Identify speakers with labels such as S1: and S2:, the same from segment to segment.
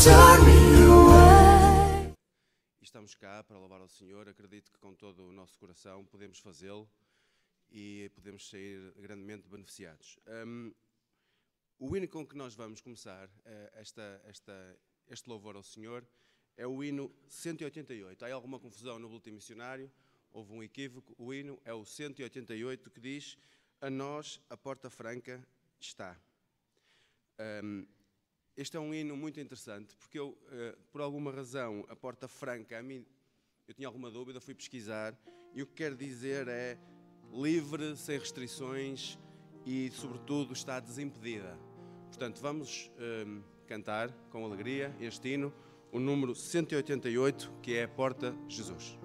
S1: turn me away.
S2: Estamos cá para louvar ao Senhor. Acredito que com todo o nosso coração podemos fazê-lo e podemos sair grandemente beneficiados. O hino com que nós vamos começar este louvor ao Senhor é o hino 188. Há alguma confusão no boletim missionário? Houve um equívoco. O hino é o 188 que diz: a nós a porta franca está. Este é um hino muito interessante porque eu, por alguma razão, a porta franca, a mim, eu tinha alguma dúvida, fui pesquisar e o que quer dizer é livre, sem restrições e, sobretudo, está desimpedida. Portanto, vamos cantar com alegria este hino, o número 188, que é a Porta Jesus.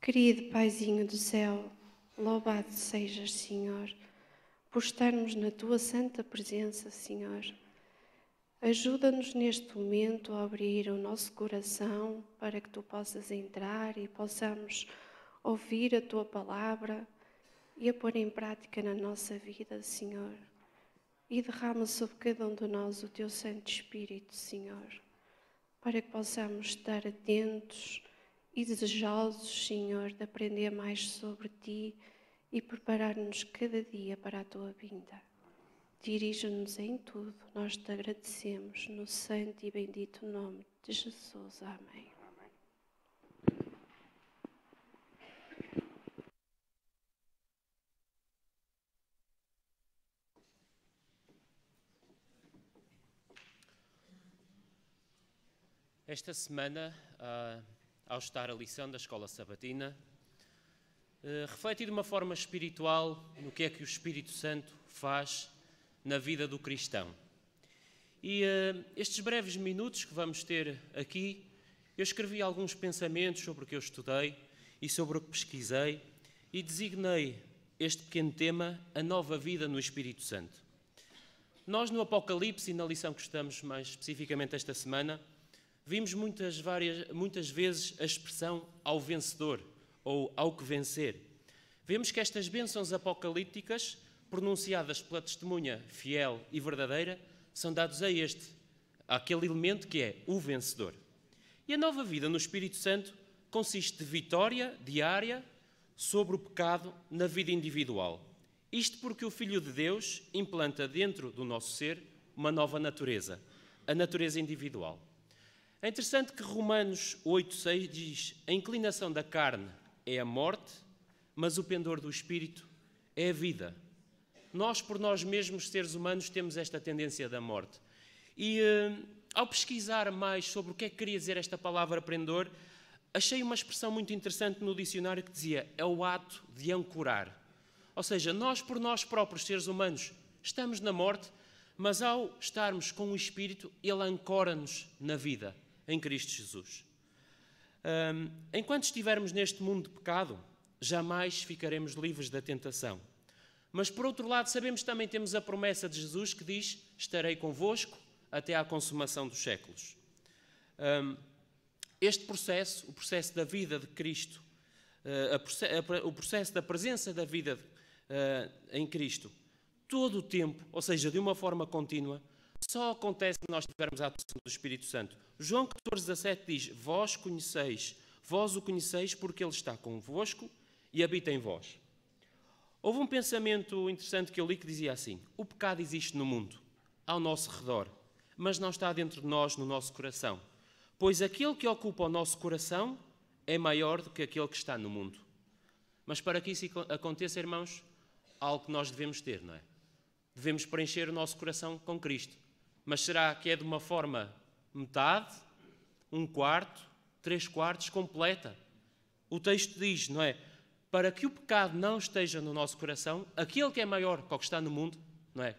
S3: Querido Paizinho do céu, louvado sejas, Senhor, por estarmos na Tua santa presença, Senhor. Ajuda-nos neste momento a abrir o nosso coração para que Tu possas entrar e possamos ouvir a Tua palavra e a pôr em prática na nossa vida, Senhor. E derrama sobre cada um de nós o Teu Santo Espírito, Senhor, para que possamos estar atentos e desejosos, Senhor, de aprender mais sobre Ti e preparar-nos cada dia para a Tua vinda. Dirige-nos em tudo, nós Te agradecemos, no santo e bendito nome de Jesus. Amém.
S4: Esta semana, ao estar a lição da Escola Sabatina, refleti de uma forma espiritual no que é que o Espírito Santo faz na vida do cristão. E estes breves minutos que vamos ter aqui, eu escrevi alguns pensamentos sobre o que eu estudei e sobre o que pesquisei e designei este pequeno tema, a nova vida no Espírito Santo. Nós no Apocalipse e na lição que estamos mais especificamente esta semana, vimos muitas vezes a expressão ao vencedor ou ao que vencer. Vemos que estas bênçãos apocalípticas pronunciadas pela testemunha fiel e verdadeira, são dados àquele elemento que é o vencedor. E a nova vida no Espírito Santo consiste de vitória diária sobre o pecado na vida individual. Isto porque o Filho de Deus implanta dentro do nosso ser uma nova natureza, a natureza individual. É interessante que Romanos 8,6 diz: a inclinação da carne é a morte, mas o pendor do Espírito é a vida. Nós, por nós mesmos, seres humanos, temos esta tendência da morte. E ao pesquisar mais sobre o que é que queria dizer esta palavra pendor, achei uma expressão muito interessante no dicionário que dizia: é o ato de ancorar. Ou seja, nós por nós próprios, seres humanos, estamos na morte, mas ao estarmos com o Espírito, Ele ancora-nos na vida, em Cristo Jesus. Enquanto estivermos neste mundo de pecado, jamais ficaremos livres da tentação. Mas por outro lado, sabemos também, temos a promessa de Jesus que diz: estarei convosco até à consumação dos séculos. Este processo, o processo da vida de Cristo, o processo da presença da vida em Cristo, todo o tempo, ou seja, de uma forma contínua, só acontece se nós tivermos a atuação do Espírito Santo. João 14,17 diz: vós o conheceis porque Ele está convosco e habita em vós. Houve um pensamento interessante que eu li que dizia assim: o pecado existe no mundo, ao nosso redor, mas não está dentro de nós, no nosso coração. Pois aquele que ocupa o nosso coração é maior do que aquele que está no mundo. Mas para que isso aconteça, irmãos, há algo que nós devemos ter, não é? Devemos preencher o nosso coração com Cristo. Mas será que é de uma forma metade, 1/4, 3/4, completa? O texto diz, não é? Para que o pecado não esteja no nosso coração, aquele que é maior que o que está no mundo, não é?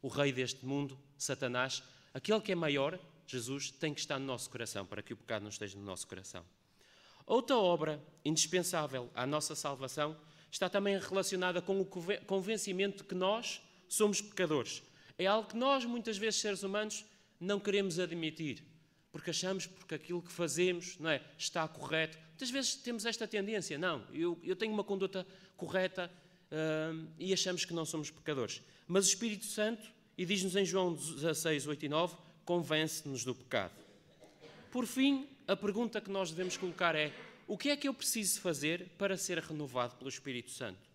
S4: O rei deste mundo, Satanás, aquele que é maior, Jesus, tem que estar no nosso coração, para que o pecado não esteja no nosso coração. Outra obra indispensável à nossa salvação está também relacionada com o convencimento de que nós somos pecadores. É algo que nós, muitas vezes, seres humanos, não queremos admitir, porque achamos que aquilo que fazemos, não é, está correto. Muitas vezes temos esta tendência: não, eu tenho uma conduta correta, e achamos que não somos pecadores. Mas o Espírito Santo, e diz-nos em João 16, 8 e 9, convence-nos do pecado. Por fim, a pergunta que nós devemos colocar é: o que é que eu preciso fazer para ser renovado pelo Espírito Santo?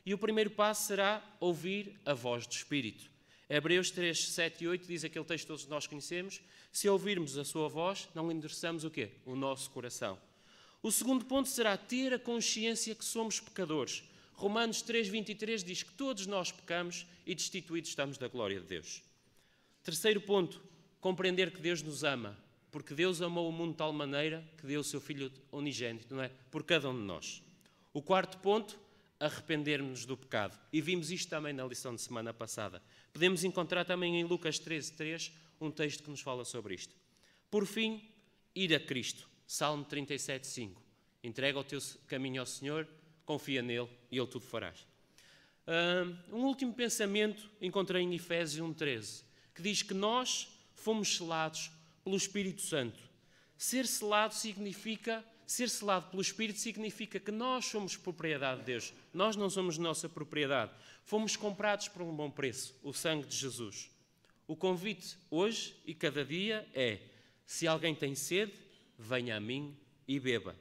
S4: E o primeiro passo será ouvir a voz do Espírito. Hebreus 3, 7 e 8 diz aquele texto que todos nós conhecemos: se ouvirmos a sua voz, não endureçamos o quê? O nosso coração. O segundo ponto será ter a consciência que somos pecadores. Romanos 3, 23 diz que todos nós pecamos e destituídos estamos da glória de Deus. Terceiro ponto, compreender que Deus nos ama, porque Deus amou o mundo de tal maneira que deu o seu Filho unigênito, não é? Por cada um de nós. O quarto ponto, arrependermos-nos do pecado. E vimos isto também na lição de semana passada. Podemos encontrar também em Lucas 13, 3, um texto que nos fala sobre isto. Por fim, ir a Cristo. Salmo 37, 5. Entrega o teu caminho ao Senhor, confia nele e Ele tudo farás. Um último pensamento encontrei em Efésios 1, 13, que diz que nós fomos selados pelo Espírito Santo. Ser selado pelo Espírito significa que nós somos propriedade de Deus. Nós não somos nossa propriedade. Fomos comprados por um bom preço, o sangue de Jesus. O convite hoje e cada dia é: se alguém tem sede, venha a mim e beba.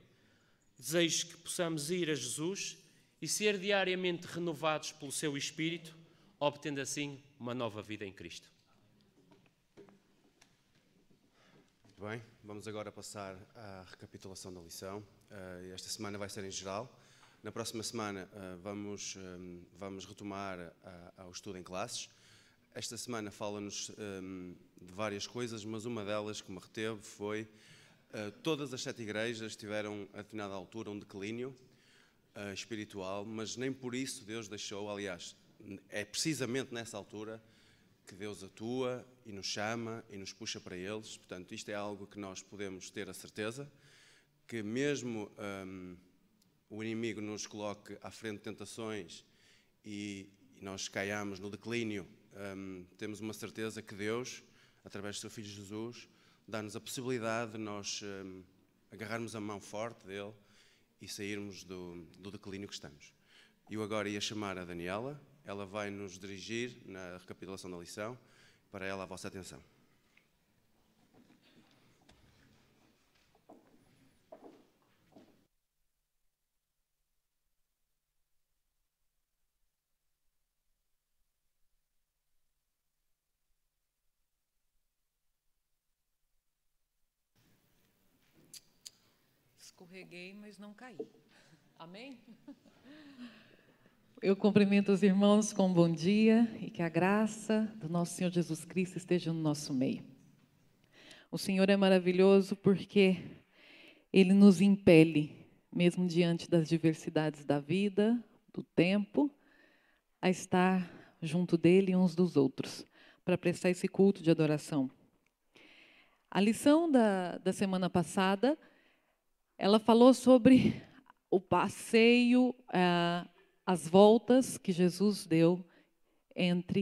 S4: Desejo que possamos ir a Jesus e ser diariamente renovados pelo seu Espírito, obtendo assim uma nova vida em Cristo.
S2: Muito bem, vamos agora passar à recapitulação da lição. Esta semana vai ser em geral. Na próxima semana vamos retomar ao estudo em classes. Esta semana fala-nos de várias coisas, mas uma delas que me reteve foi todas as 7 igrejas tiveram a determinada altura um declínio espiritual, mas nem por isso Deus deixou. Aliás, é precisamente nessa altura que Deus atua e nos chama e nos puxa para eles. Portanto, isto é algo que nós podemos ter a certeza, que mesmo o inimigo nos coloque à frente de tentações e nós caiamos no declínio, temos uma certeza que Deus, através do seu Filho Jesus, dá-nos a possibilidade de nós agarrarmos a mão forte dele e sairmos do declínio que estamos. Eu agora ia chamar a Daniela ela vai nos dirigir na recapitulação da lição. Para ela, a vossa atenção.
S5: Escorreguei, mas não caí. Amém? Eu cumprimento os irmãos com um bom dia e que a graça do nosso Senhor Jesus Cristo esteja no nosso meio. O Senhor é maravilhoso porque Ele nos impele, mesmo diante das diversidades da vida, do tempo, a estar junto dEle e uns dos outros, para prestar esse culto de adoração. A lição da semana passada, ela falou sobre o passeio, as voltas que Jesus deu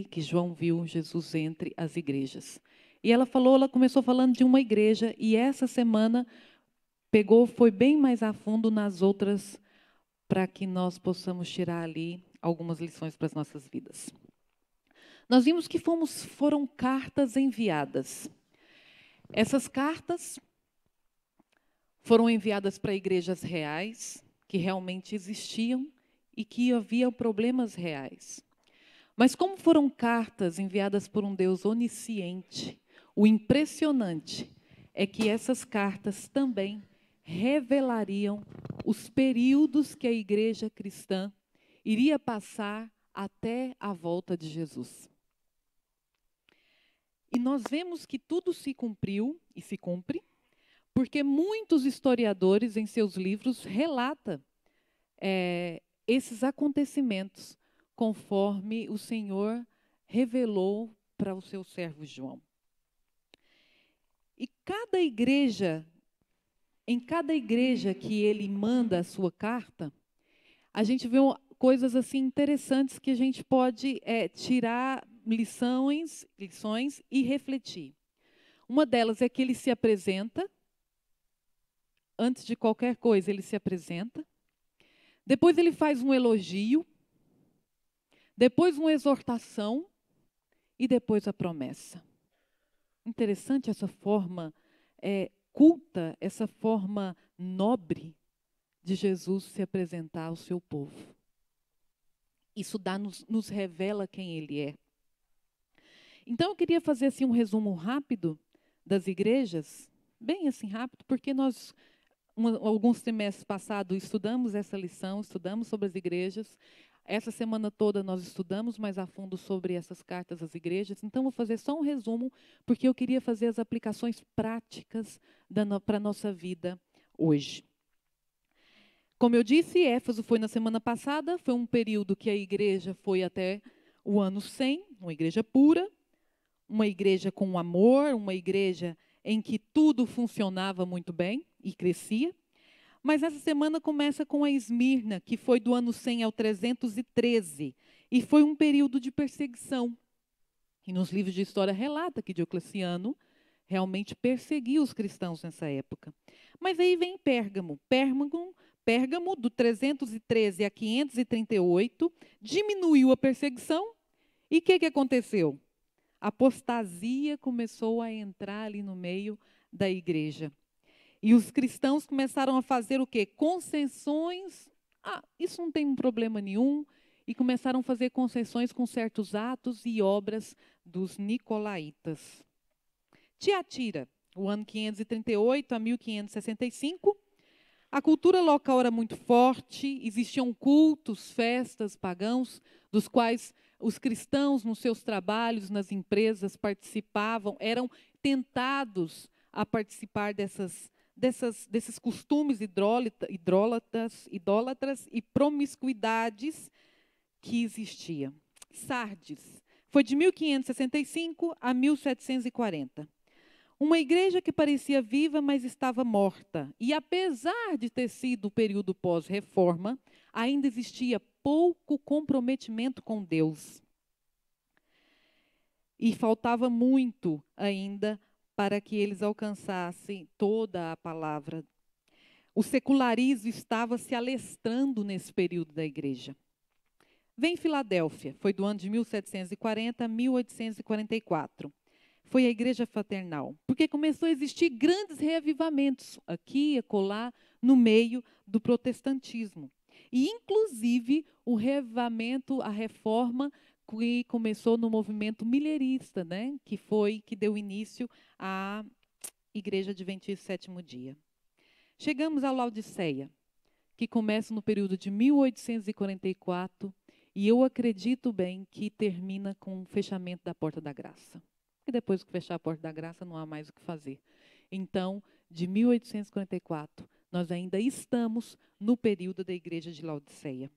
S5: que João viu Jesus entre as igrejas. E ela começou falando de uma igreja, e essa semana foi bem mais a fundo nas outras, para que nós possamos tirar ali algumas lições para as nossas vidas. Nós vimos que foram cartas enviadas. Essas cartas foram enviadas para igrejas reais, que realmente existiam e que havia problemas reais. Mas como foram cartas enviadas por um Deus onisciente, o impressionante é que essas cartas também revelariam os períodos que a igreja cristã iria passar até a volta de Jesus. E nós vemos que tudo se cumpriu e se cumpre, porque muitos historiadores, em seus livros, relatam esses acontecimentos, conforme o Senhor revelou para o seu servo João. E em cada igreja que ele manda a sua carta, a gente vê coisas assim interessantes que a gente pode tirar lições e refletir. Uma delas é que ele se apresenta. Antes de qualquer coisa, ele se apresenta. Depois ele faz um elogio. Depois uma exortação. E depois a promessa. Interessante essa forma culta, essa forma nobre de Jesus se apresentar ao seu povo. Isso nos revela quem ele é. Então eu queria fazer assim um resumo rápido das igrejas, bem assim rápido, porque nós alguns semestres passados estudamos essa lição, estudamos sobre as igrejas. Essa semana toda nós estudamos mais a fundo sobre essas cartas às igrejas. Então, vou fazer só um resumo, porque eu queria fazer as aplicações práticas para a nossa vida hoje. Como eu disse, Éfeso foi na semana passada, foi um período que a igreja foi até o ano 100, uma igreja pura, uma igreja com amor, uma igreja em que tudo funcionava muito bem e crescia. Mas essa semana começa com a Esmirna, que foi do ano 100 ao 313, e foi um período de perseguição. E nos livros de história relata que Diocleciano realmente perseguiu os cristãos nessa época. Mas aí vem Pérgamo. Pérgamo, do 313 a 538, diminuiu a perseguição. E o que aconteceu? A apostasia começou a entrar ali no meio da igreja. E os cristãos começaram a fazer o quê? Concessões. Isso não tem problema nenhum. E começaram a fazer concessões com certos atos e obras dos nicolaítas. Tiatira, o ano 538 a 1565. A cultura local era muito forte, existiam cultos, festas, pagãos, dos quais os cristãos, nos seus trabalhos, nas empresas, participavam, eram tentados a participar desses costumes idólatras e promiscuidades que existiam. Sardes foi de 1565 a 1740. Uma igreja que parecia viva, mas estava morta. E apesar de ter sido o período pós-reforma, ainda existia pouco comprometimento com Deus. E faltava muito ainda para que eles alcançassem toda a palavra. O secularismo estava se alestrando nesse período da igreja. Vem Filadélfia, foi do ano de 1740 a 1844. Foi a igreja fraternal, porque começou a existir grandes reavivamentos aqui e acolá, no meio do protestantismo. E, inclusive, o reavivamento, a reforma, que começou no movimento millerista, né? que deu início à Igreja Adventista Sétimo Dia. Chegamos à Laodiceia, que começa no período de 1844, e eu acredito bem que termina com o fechamento da Porta da Graça. E depois que fechar a Porta da Graça, não há mais o que fazer. Então, de 1844, nós ainda estamos no período da Igreja de Laodiceia.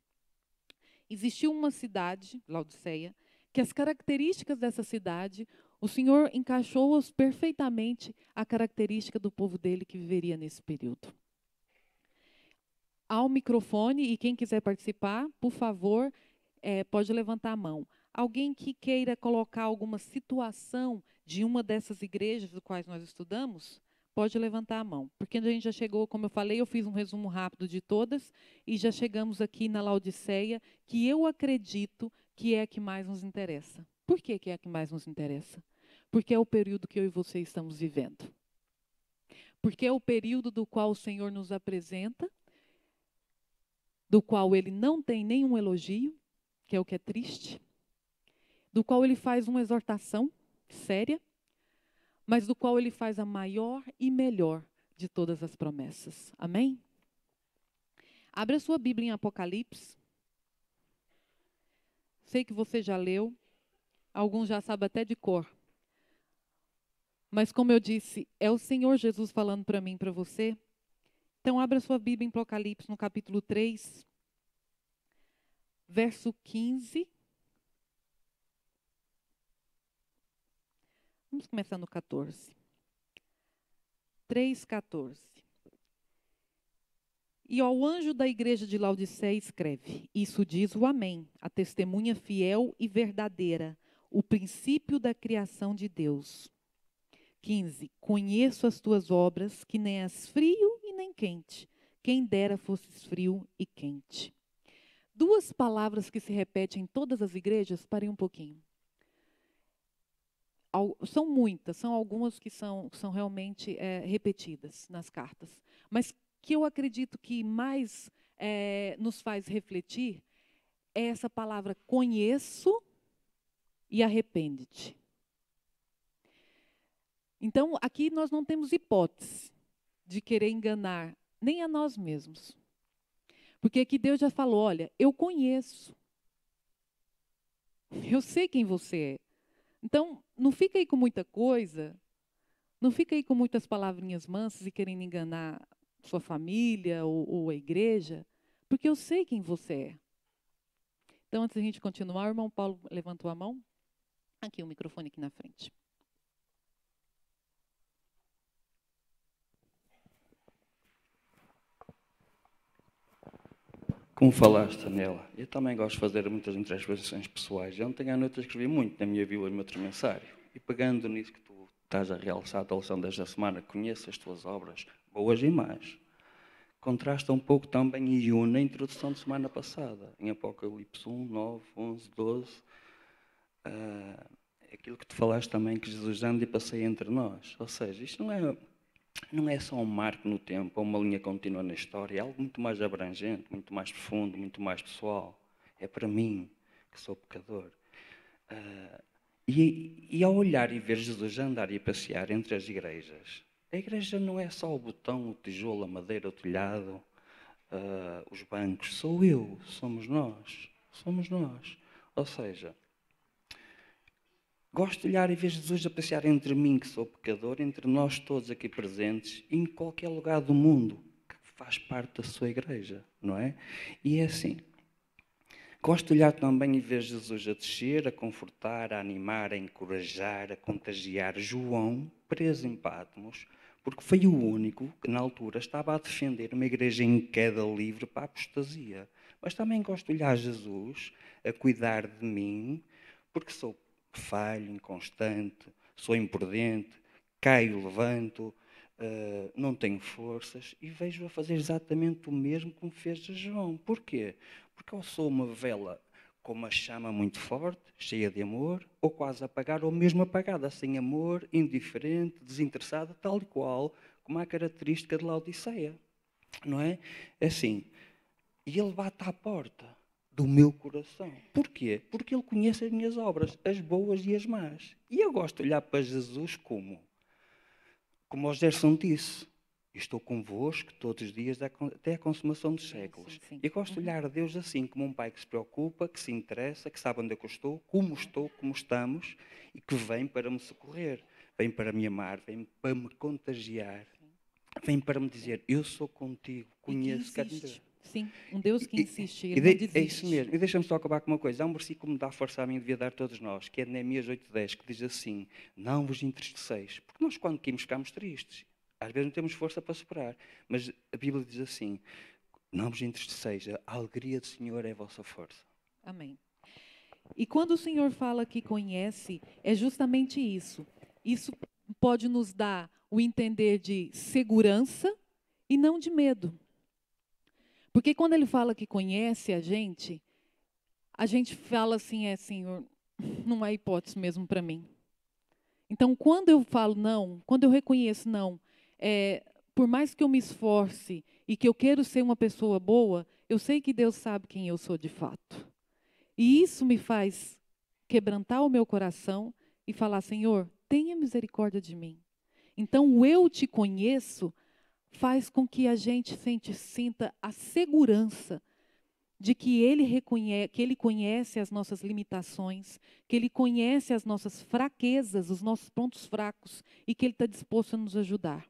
S5: Existiu uma cidade, Laodiceia, que as características dessa cidade, o Senhor encaixou-as perfeitamente à característica do povo dele que viveria nesse período. Há um microfone e quem quiser participar, por favor, pode levantar a mão. Alguém que queira colocar alguma situação de uma dessas igrejas do quais nós estudamos, pode levantar a mão. Porque a gente já chegou, como eu falei, eu fiz um resumo rápido de todas, e já chegamos aqui na Laodiceia, que eu acredito que é a que mais nos interessa. Por que é a que mais nos interessa? Porque é o período que eu e você estamos vivendo. Porque é o período do qual o Senhor nos apresenta, do qual Ele não tem nenhum elogio, que é o que é triste, do qual Ele faz uma exortação séria, mas do qual Ele faz a maior e melhor de todas as promessas. Amém? Abra sua Bíblia em Apocalipse. Sei que você já leu, alguns já sabem até de cor. Mas como eu disse, é o Senhor Jesus falando para mim e para você. Então abra sua Bíblia em Apocalipse, no capítulo 3, verso 15. Vamos começar no 14. 3:14. E ao anjo da igreja de Laodiceia escreve: Isso diz o Amém, a testemunha fiel e verdadeira, o princípio da criação de Deus. 15. Conheço as tuas obras, que nem és frio e nem quente. Quem dera fosses frio e quente. Duas palavras que se repetem em todas as igrejas, parem um pouquinho. São muitas, são algumas que são realmente repetidas nas cartas. Mas que eu acredito que mais nos faz refletir é essa palavra conheço e arrepende-te. Então, aqui nós não temos hipótese de querer enganar nem a nós mesmos. Porque aqui Deus já falou, olha, eu conheço. Eu sei quem você é. Então, não fica aí com muita coisa, não fica aí com muitas palavrinhas mansas e querendo enganar sua família ou a igreja, porque eu sei quem você é. Então, antes da gente continuar, o irmão Paulo levantou a mão. Aqui, o microfone aqui na frente.
S6: Como falaste nela, eu também gosto de fazer muitas introspecções pessoais. Ontem à noite eu escrevi muito na minha Bíblia e no meu termensário. E pegando nisso que tu estás a realçar a tua lição desta semana, conheço as tuas obras, boas e más. Contrasta um pouco também e une a introdução de semana passada, em Apocalipse 1, 9, 11, 12. Aquilo que tu falaste também, que Jesus anda e passeia entre nós. Ou seja, isto não é só um marco no tempo, ou uma linha contínua na história, é algo muito mais abrangente, muito mais profundo, muito mais pessoal. É para mim, que sou pecador. E ao olhar e ver Jesus andar e passear entre as igrejas, a igreja não é só o botão, o tijolo, a madeira, o telhado, os bancos. Sou eu, somos nós. Somos nós. Ou seja, gosto de olhar e ver Jesus a passear entre mim, que sou pecador, entre nós todos aqui presentes, em qualquer lugar do mundo que faz parte da sua igreja, não é? E é assim. Gosto de olhar também e ver Jesus a descer, a confortar, a animar, a encorajar, a contagiar João, preso em Patmos, porque foi o único que na altura estava a defender uma igreja em queda livre para a apostasia. Mas também gosto de olhar Jesus a cuidar de mim, porque sou falho, inconstante, sou imprudente, caio, levanto, não tenho forças, e vejo a fazer exatamente o mesmo como fez a João. Porquê? Porque eu sou uma vela com uma chama muito forte, cheia de amor, ou quase apagada, ou mesmo apagada, sem amor, indiferente, desinteressada, tal e qual como a característica de Laodiceia. Não é? É assim, e ele bate à porta do meu coração. Porquê? Porque ele conhece as minhas obras, as boas e as más. E eu gosto de olhar para Jesus como o Gerson disse, estou convosco todos os dias até a consumação dos séculos.
S5: Sim, sim.
S6: Eu gosto de olhar a Deus assim, como um pai que se preocupa, que se interessa, que sabe onde é que eu estou, como estamos, e que vem para me socorrer, vem para me amar, vem para me contagiar, vem para me dizer, eu sou contigo, conheço, quero me ver.
S5: Sim, um Deus que insiste, ele não desiste.
S6: É isso mesmo. E deixa-me só acabar com uma coisa. Há um versículo que me dá força a mim, devia dar a todos nós, que é Neemias 8:10, que diz assim, não vos entristeceis. Porque nós quando caímos ficamos tristes. Às vezes não temos força para superar. Mas a Bíblia diz assim, não vos entristeceis, a alegria do Senhor é a vossa força.
S5: Amém. E quando o Senhor fala que conhece, é justamente isso. Isso pode nos dar o entender de segurança e não de medo. Porque quando ele fala que conhece a gente fala assim, Senhor, não há hipótese mesmo para mim. Então, quando eu falo não, quando eu reconheço não, por mais que eu me esforce e que eu quero ser uma pessoa boa, eu sei que Deus sabe quem eu sou de fato. E isso me faz quebrantar o meu coração e falar, Senhor, tenha misericórdia de mim. Então, o eu te conheço faz com que a gente sinta a segurança de que ele conhece as nossas limitações, que Ele conhece as nossas fraquezas, os nossos pontos fracos, e que Ele está disposto a nos ajudar.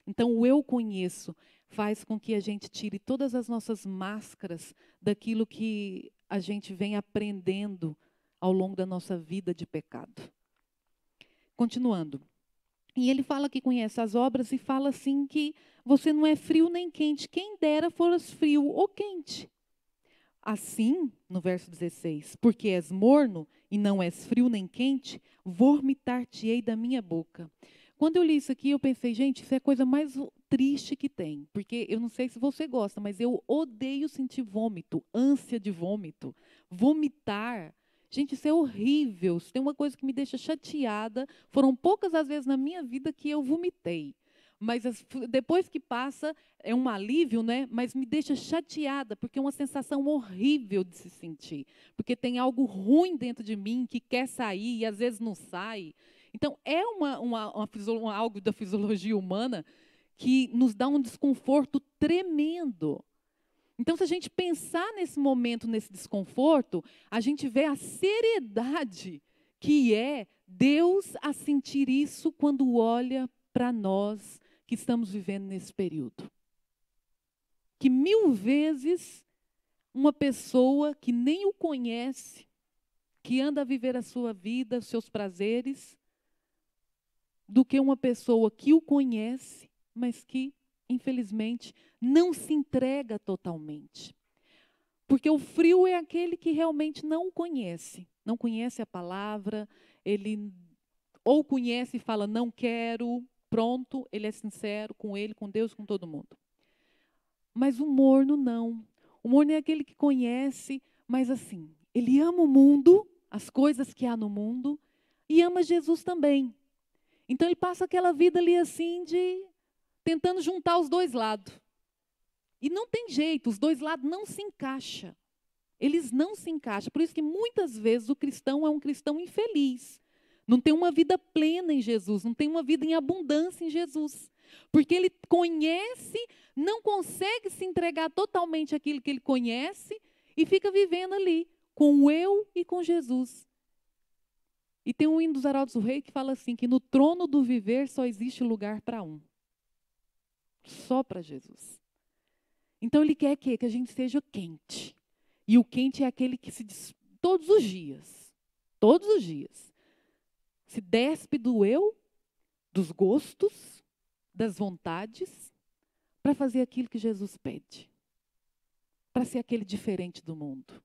S5: Então, o eu conheço faz com que a gente tire todas as nossas máscaras daquilo que a gente vem aprendendo ao longo da nossa vida de pecado. Continuando. E ele fala que conhece as obras e fala assim que você não é frio nem quente. Quem dera foras frio ou quente. Assim, no verso 16, porque és morno e não és frio nem quente, vomitar-te-ei da minha boca. Quando eu li isso aqui, eu pensei, gente, isso é a coisa mais triste que tem. Porque eu não sei se você gosta, mas eu odeio sentir vômito, ânsia de vômito. Vomitar. Gente, isso é horrível. Se tem uma coisa que me deixa chateada, foram poucas as vezes na minha vida que eu vomitei. Mas depois que passa, é um alívio, né? Mas me deixa chateada, porque é uma sensação horrível de se sentir. Porque tem algo ruim dentro de mim que quer sair e às vezes não sai. Então, é algo da fisiologia humana que nos dá um desconforto tremendo. Então, se a gente pensar nesse momento, nesse desconforto, a gente vê a seriedade que é Deus a sentir isso quando olha para nós que estamos vivendo nesse período. Que 1000 vezes uma pessoa que nem o conhece, que anda a viver a sua vida, os seus prazeres, do que uma pessoa que o conhece, mas que, infelizmente, não se entrega totalmente. Porque o frio é aquele que realmente não o conhece. Não conhece a palavra, ele ou conhece e fala, não quero, pronto, ele é sincero com ele, com Deus, com todo mundo. Mas o morno não. O morno é aquele que conhece, mas assim, ele ama o mundo, as coisas que há no mundo, e ama Jesus também. Então ele passa aquela vida ali assim de tentando juntar os dois lados. E não tem jeito, os dois lados não se encaixam. Eles não se encaixam. Por isso que muitas vezes o cristão é um cristão infeliz. Não tem uma vida plena em Jesus, não tem uma vida em abundância em Jesus. Porque ele conhece, não consegue se entregar totalmente àquilo que ele conhece e fica vivendo ali, com o eu e com Jesus. E tem um hino dos Arautos do Rei que fala assim, que no trono do viver só existe lugar para um. Só para Jesus. Então ele quer que a gente seja quente. E o quente é aquele que se diz todos os dias. Todos os dias. Se despe do eu, dos gostos, das vontades, para fazer aquilo que Jesus pede. Para ser aquele diferente do mundo.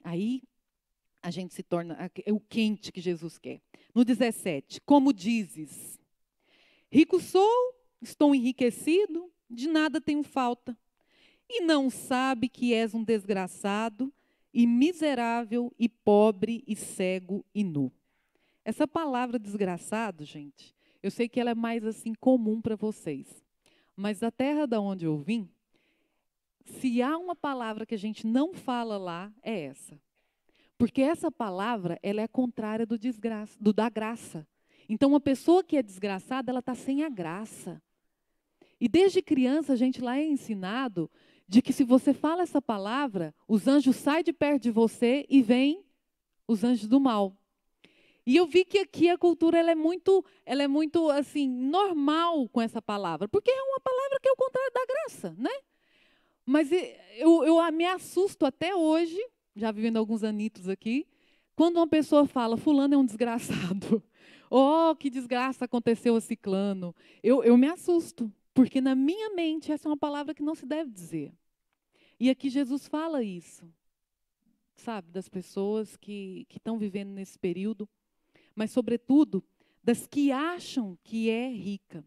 S5: Aí a gente se torna o quente que Jesus quer. No 17, como dizes, rico sou, estou enriquecido, de nada tenho falta. e não sabe que és um desgraçado e miserável e pobre e cego e nu. Essa palavra desgraçado, gente, eu sei que ela é mais assim comum para vocês. Mas da terra da onde eu vim, se há uma palavra que a gente não fala lá, é essa. Porque essa palavra, ela é contrária do da graça. Então, uma pessoa que é desgraçada, ela está sem a graça. E desde criança, a gente lá é ensinado de que se você fala essa palavra, os anjos saem de perto de você e vêm os anjos do mal. E eu vi que aqui a cultura ela é muito assim, normal com essa palavra, porque é uma palavra que é o contrário da graça, né? Mas eu me assusto até hoje, já vivendo alguns anitos aqui, quando uma pessoa fala, fulano é um desgraçado. Oh, que desgraça aconteceu a ciclano. Eu me assusto, porque na minha mente essa é uma palavra que não se deve dizer. E aqui Jesus fala isso, sabe, das pessoas que estão vivendo nesse período, mas, sobretudo, das que acham que é rica.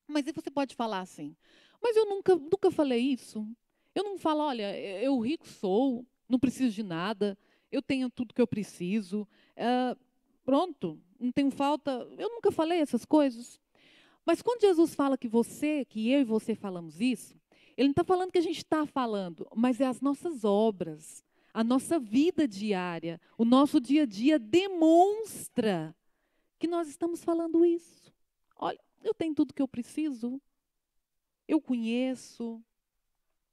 S5: Mas aí você pode falar assim, mas eu nunca falei isso. Eu não falo, olha, eu rico sou, não preciso de nada, eu tenho tudo que eu preciso, pronto, não tenho falta. Eu nunca falei essas coisas. Mas quando Jesus fala que eu e você falamos isso, ele não está falando que a gente está falando, mas é as nossas obras, a nossa vida diária, o nosso dia a dia demonstra que nós estamos falando isso. Olha, eu tenho tudo que eu preciso, eu conheço,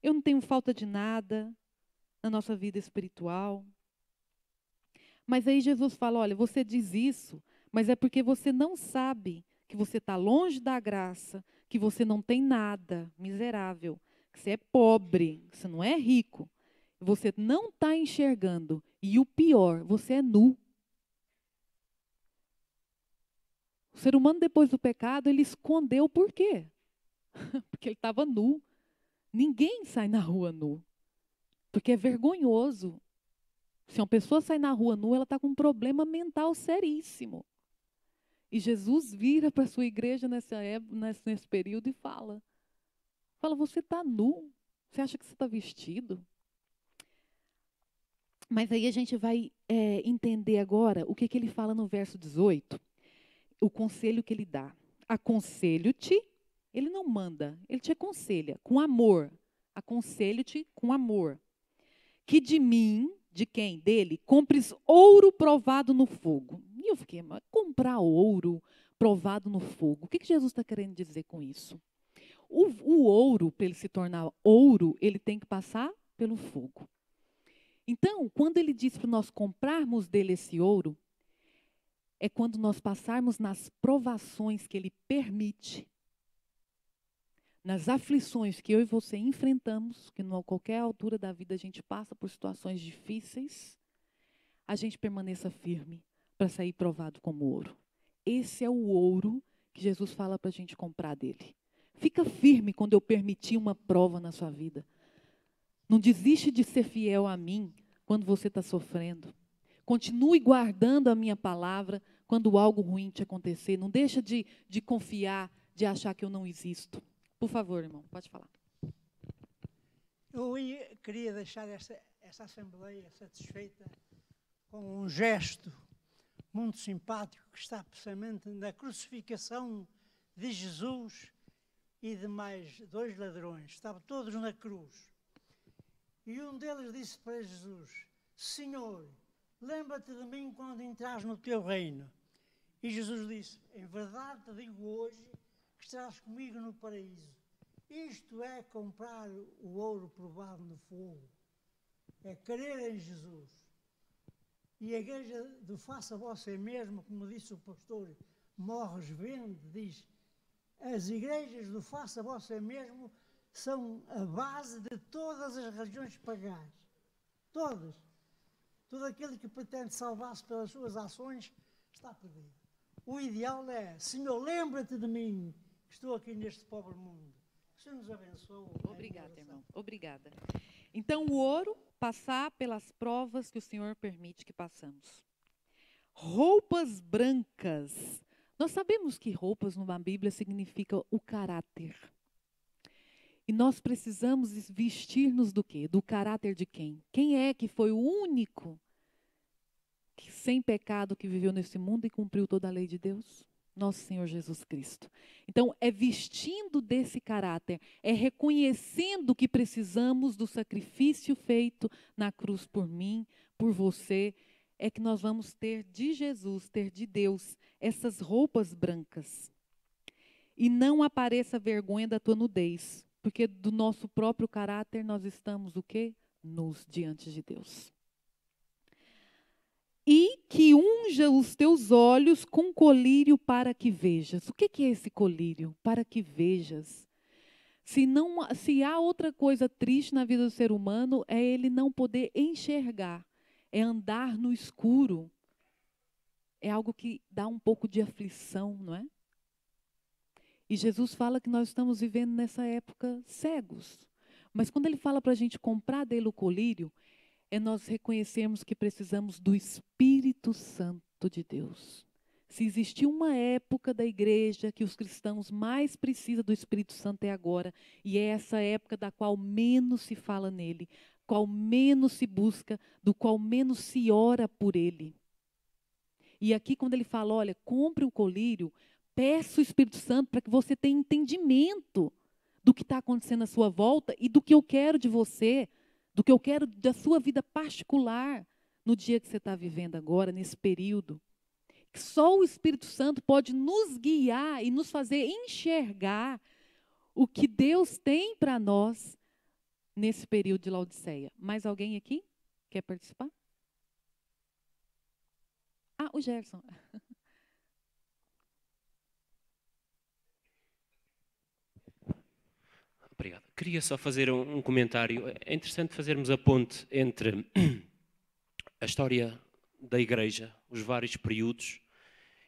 S5: eu não tenho falta de nada na nossa vida espiritual. Mas aí Jesus fala, olha, você diz isso, mas é porque você não sabe que você está longe da graça, que você não tem nada, miserável, que você é pobre, que você não é rico. Você não está enxergando. E o pior, você é nu. O ser humano, depois do pecado, ele escondeu por quê? Porque ele estava nu. Ninguém sai na rua nu. Porque é vergonhoso. Se uma pessoa sai na rua nua, ela está com um problema mental seríssimo. E Jesus vira para a sua igreja nesse período e fala, você está nu? Você acha que você está vestido? Mas aí a gente vai entender agora o que ele fala no verso 18, o conselho que ele dá. Aconselho-te, ele não manda, ele te aconselha com amor. Aconselho-te com amor. Que de mim, de quem? Dele, compres ouro provado no fogo. E eu fiquei, mas comprar ouro provado no fogo, o que Jesus está querendo dizer com isso? O ouro, para ele se tornar ouro, ele tem que passar pelo fogo. Então, quando ele diz para nós comprarmos dele esse ouro, é quando nós passarmos nas provações que ele permite, nas aflições que eu e você enfrentamos, que a qualquer altura da vida a gente passa por situações difíceis, a gente permaneça firme para sair provado como ouro. Esse é o ouro que Jesus fala para a gente comprar dele. Fica firme quando eu permitir uma prova na sua vida. Não desiste de ser fiel a mim quando você está sofrendo. Continue guardando a minha palavra quando algo ruim te acontecer. Não deixa de confiar, de achar que eu não existo. Por favor, irmão, pode falar.
S7: Eu queria deixar essa assembleia satisfeita com um gesto muito simpático que está precisamente na crucificação de Jesus e de mais 2 ladrões. Estavam todos na cruz. E um deles disse para Jesus, Senhor, lembra-te de mim quando entrares no teu reino. E Jesus disse, em verdade te digo hoje que estarás comigo no paraíso. Isto é comprar o ouro provado no fogo. É crer em Jesus. E a igreja do faça você mesmo, como disse o pastor Morres Vende, diz, as igrejas do faça você mesmo são a base de todas as religiões pagãs. Todas. Todo aquele que pretende salvar-se pelas suas ações está perdido. O ideal é, Senhor, lembra-te de mim, que estou aqui neste pobre mundo. Que o Senhor nos abençoe.
S5: Obrigada, irmão. Obrigada. Então, o ouro, passar pelas provas que o Senhor permite que passamos. Roupas brancas. Nós sabemos que roupas numa Bíblia significa o caráter. E nós precisamos vestir-nos do quê? Do caráter de quem? Quem é que foi o único que, sem pecado, que viveu nesse mundo e cumpriu toda a lei de Deus? Nosso Senhor Jesus Cristo. Então, é vestindo desse caráter, é reconhecendo que precisamos do sacrifício feito na cruz por mim, por você, é que nós vamos ter de Jesus, ter de Deus, essas roupas brancas. E não apareça vergonha da tua nudez, porque do nosso próprio caráter nós estamos o quê? Nus diante de Deus. E que unja os teus olhos com colírio para que vejas. O que é esse colírio? Para que vejas. Se há outra coisa triste na vida do ser humano, é ele não poder enxergar, é andar no escuro. É algo que dá um pouco de aflição, não é? E Jesus fala que nós estamos vivendo nessa época cegos. Mas quando ele fala para a gente comprar dele o colírio, é nós reconhecermos que precisamos do Espírito Santo de Deus. Se existiu uma época da igreja que os cristãos mais precisam do Espírito Santo, é agora. E é essa época da qual menos se fala nele, qual menos se busca, do qual menos se ora por ele. E aqui quando ele fala, olha, compre o colírio, peça o Espírito Santo para que você tenha entendimento do que está acontecendo à sua volta e do que eu quero de você, do que eu quero da sua vida particular no dia que você está vivendo agora, nesse período. Que só o Espírito Santo pode nos guiar e nos fazer enxergar o que Deus tem para nós nesse período de Laodiceia. Mais alguém aqui quer participar? Ah, o Gerson.
S4: Obrigado. Queria só fazer um comentário. É interessante fazermos a ponte entre a história da Igreja, os vários períodos,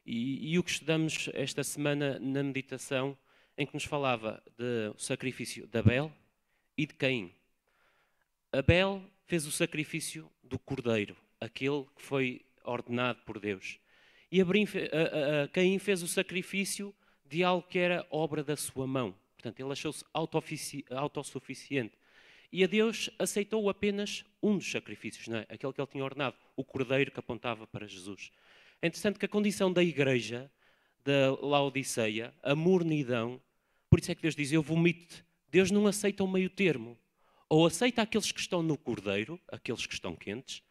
S4: e o que estudamos esta semana na meditação, em que nos falava do sacrifício de Abel e de Caim. Abel fez o sacrifício do cordeiro, aquele que foi ordenado por Deus. E Caim fez o sacrifício de algo que era obra da sua mão. Portanto, ele achou-se autossuficiente. E a Deus aceitou apenas um dos sacrifícios, não é? Aquele que ele tinha ordenado, o cordeiro que apontava para Jesus. É interessante que a condição da igreja, da Laodiceia, a mornidão, por isso é que Deus diz, eu vomito-te. Deus não aceita o meio termo. Ou aceita aqueles que estão no cordeiro, aqueles que estão quentes,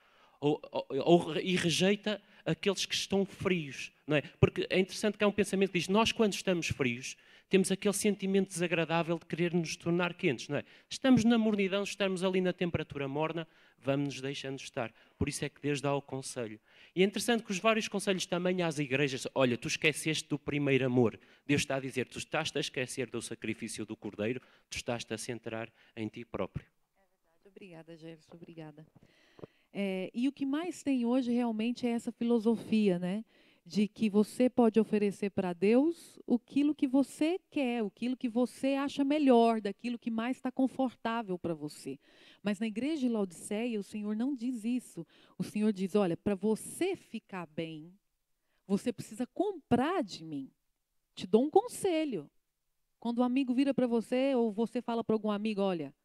S4: e rejeita aqueles que estão frios. Não é? Porque é interessante que há um pensamento que diz, nós quando estamos frios, temos aquele sentimento desagradável de querer nos tornar quentes, não é? Estamos na mornidão, estamos ali na temperatura morna, vamos nos deixando estar. Por isso é que Deus dá o conselho. E é interessante que os vários conselhos também às igrejas, olha, tu esqueceste do primeiro amor. Deus está a dizer, tu estás a esquecer do sacrifício do cordeiro, tu estás a centrar em ti próprio.
S5: É verdade. Obrigada, Gerson, obrigada. E o que mais tem hoje realmente é essa filosofia, né? De que você pode oferecer para Deus aquilo que você quer, aquilo que você acha melhor, daquilo que mais está confortável para você. Mas na igreja de Laodiceia, o Senhor não diz isso. O Senhor diz, olha, para você ficar bem, você precisa comprar de mim. Te dou um conselho. Quando um amigo vira para você, ou você fala para algum amigo, olha,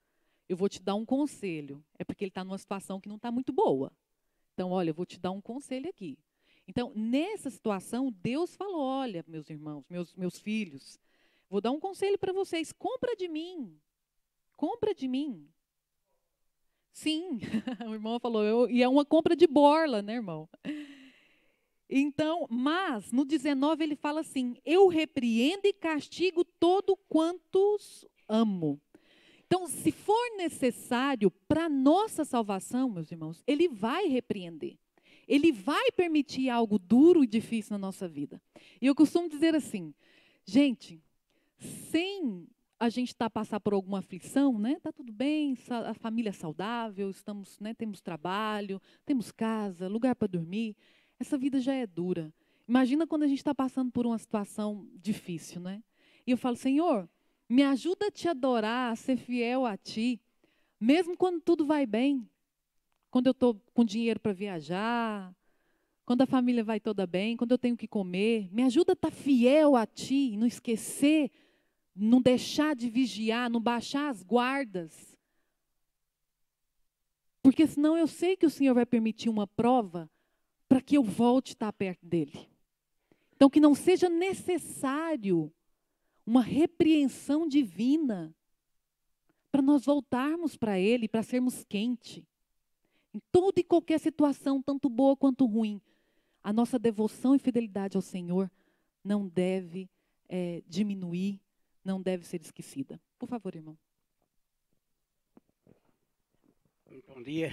S5: eu vou te dar um conselho. É porque ele está numa situação que não está muito boa. Então, olha, eu vou te dar um conselho aqui. Então, nessa situação, Deus falou, olha, meus irmãos, meus filhos, vou dar um conselho para vocês, compra de mim. Compra de mim. Sim, o irmão falou, e é uma compra de borla, né, irmão? Então, mas, no 19 ele fala assim, eu repreendo e castigo todo quantos amo. Então, se for necessário para a nossa salvação, meus irmãos, ele vai repreender. Ele vai permitir algo duro e difícil na nossa vida. E eu costumo dizer assim, gente, sem a gente passar por alguma aflição, né? Tá tudo bem, a família é saudável, estamos, né, temos trabalho, temos casa, lugar para dormir. Essa vida já é dura. Imagina quando a gente está passando por uma situação difícil, né? E eu falo, Senhor, me ajuda a te adorar, a ser fiel a ti, mesmo quando tudo vai bem. Quando eu estou com dinheiro para viajar, quando a família vai toda bem, quando eu tenho que comer. Me ajuda a estar fiel a ti, não esquecer não deixar de vigiar, não baixar as guardas. Porque senão eu sei que o Senhor vai permitir uma prova para que eu volte a estar perto dele. Então, que não seja necessário uma repreensão divina para nós voltarmos para ele, para sermos quentes. Em toda e qualquer situação, tanto boa quanto ruim, a nossa devoção e fidelidade ao Senhor não deve diminuir, não deve ser esquecida. Por favor, irmão.
S8: Bom dia.